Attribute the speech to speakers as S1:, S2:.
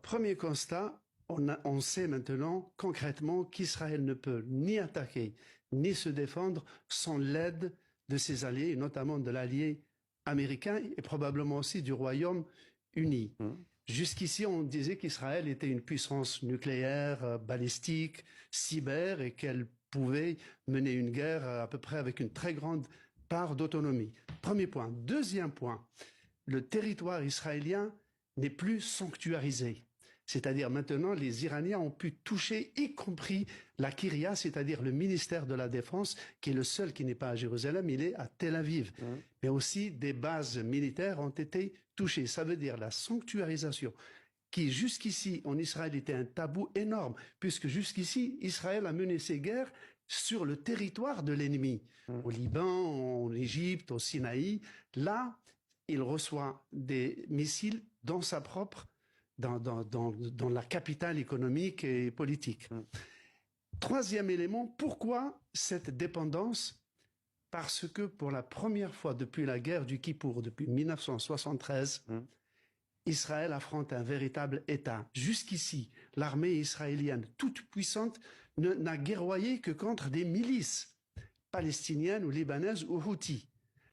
S1: premier constat, on sait maintenant concrètement qu'Israël ne peut ni attaquer, ni se défendre sans l'aide de ses alliés, notamment de l'allié américain et probablement aussi du Royaume-Uni. Jusqu'ici, on disait qu'Israël était une puissance nucléaire, balistique, cyber et qu'elle pouvait mener une guerre à peu près avec une très grande part d'autonomie. Premier point. Deuxième point, le territoire israélien n'est plus sanctuarisé. C'est-à-dire maintenant, les Iraniens ont pu toucher, y compris la Kyria, c'est-à-dire le ministère de la Défense, qui est le seul qui n'est pas à Jérusalem, il est à Tel Aviv. Mais aussi des bases militaires ont été touchées. Ça veut dire la sanctuarisation, qui jusqu'ici en Israël était un tabou énorme, puisque jusqu'ici Israël a mené ses guerres sur le territoire de l'ennemi, au Liban, en Égypte, au Sinaï. Là, il reçoit des missiles dans sa propre dans la capitale économique et politique. Troisième élément, pourquoi cette dépendance? Parce que pour la première fois depuis la guerre du Kippour, depuis 1973, Israël affronte un véritable État. Jusqu'ici, l'armée israélienne, toute puissante, n'a guerroyé que contre des milices palestiniennes ou libanaises ou houthis.